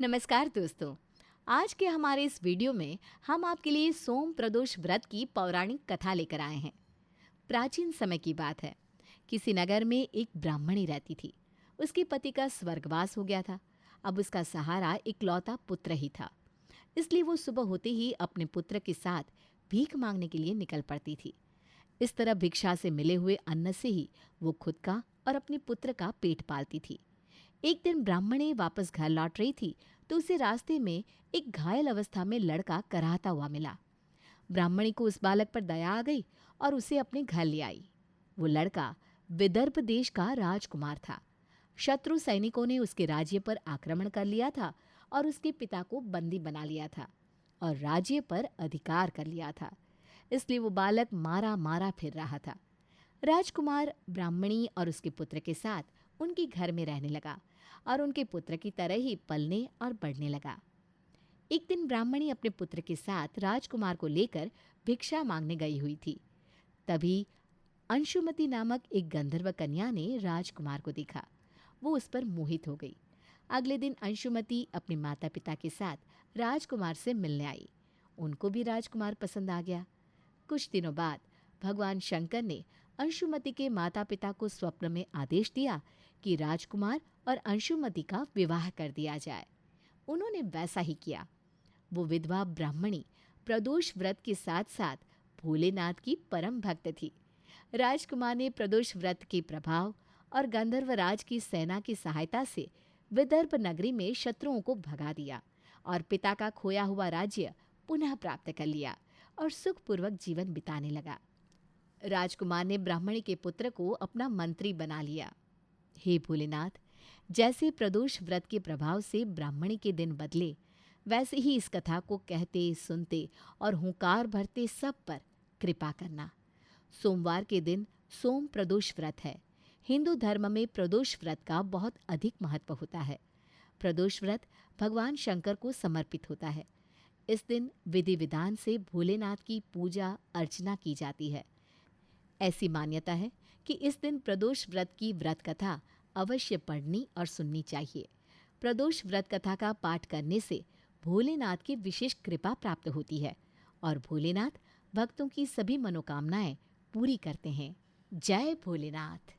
नमस्कार दोस्तों। आज के हमारे इस वीडियो में हम आपके लिए सोम प्रदोष व्रत की पौराणिक कथा लेकर आए हैं। प्राचीन समय की बात है। किसी नगर में एक ब्राह्मणी रहती थी। उसके पति का स्वर्गवास हो गया था। अब उसका सहारा इकलौता पुत्र ही था। इसलिए वो सुबह होते ही अपने पुत्र के साथ भीख मांगने के लिए निकल पड़ती थी। इस तरह भिक्षा से मिले हुए अन्न से ही वो खुद का और अपने पुत्र का पेट पालती थी। एक दिन ब्राह्मणी वापस घर लौट रही थी तो उसे रास्ते में एक घायल अवस्था में लड़का कराहता हुआ मिला। ब्राह्मणी को उस बालक पर दया आ गई और उसे अपने घर ले आई। वो लड़का विदर्भ देश का राजकुमार था। शत्रु सैनिकों ने उसके राज्य पर आक्रमण कर लिया था और उसके पिता को बंदी बना लिया था और राज्य पर अधिकार कर लिया था। इसलिए वो बालक मारा मारा फिर रहा था। राजकुमार ब्राह्मणी और उसके पुत्र के साथ उनके घर में रहने लगा और उनके पुत्र की तरह ही पलने और बढ़ने लगा। एक दिन ब्राह्मणी अपने पुत्र के साथ राजकुमार को लेकर भिक्षा मांगने गई हुई थी। तभी अंशुमति नामक एक गंधर्व कन्या ने राजकुमार को देखा। वो उस पर मोहित हो गई। अगले दिन अंशुमति अपने माता पिता के साथ राजकुमार से मिलने आई। उनको भी राजकुमार पसंद आ गया। कुछ दिनों बाद भगवान शंकर ने अंशुमति के माता पिता को स्वप्न में आदेश दिया कि राजकुमार और अंशुमति का विवाह कर दिया जाए। उन्होंने वैसा ही किया। वो विधवा ब्राह्मणी प्रदोष व्रत के साथ साथ भोलेनाथ की परम भक्त थी। राजकुमार ने प्रदोष व्रत के प्रभाव और गंधर्वराज की सेना की सहायता से विदर्भ नगरी में शत्रुओं को भगा दिया और पिता का खोया हुआ राज्य पुनः प्राप्त कर लिया और सुखपूर्वक जीवन बिताने लगा। राजकुमार ने ब्राह्मणी के पुत्र को अपना मंत्री बना लिया। हे भोलेनाथ, जैसे प्रदोष व्रत के प्रभाव से ब्राह्मणी के दिन बदले, वैसे ही इस कथा को कहते सुनते और हुंकार भरते सब पर कृपा करना। सोमवार के दिन सोम प्रदोष व्रत है। हिंदू धर्म में प्रदोष व्रत का बहुत अधिक महत्व होता है। प्रदोष व्रत भगवान शंकर को समर्पित होता है। इस दिन विधि विधान से भोलेनाथ की पूजा अर्चना की जाती है। ऐसी मान्यता है कि इस दिन प्रदोष व्रत की व्रत कथा अवश्य पढ़नी और सुननी चाहिए। प्रदोष व्रत कथा का पाठ करने से भोलेनाथ की विशेष कृपा प्राप्त होती है और भोलेनाथ भक्तों की सभी मनोकामनाएं पूरी करते हैं। जय भोलेनाथ।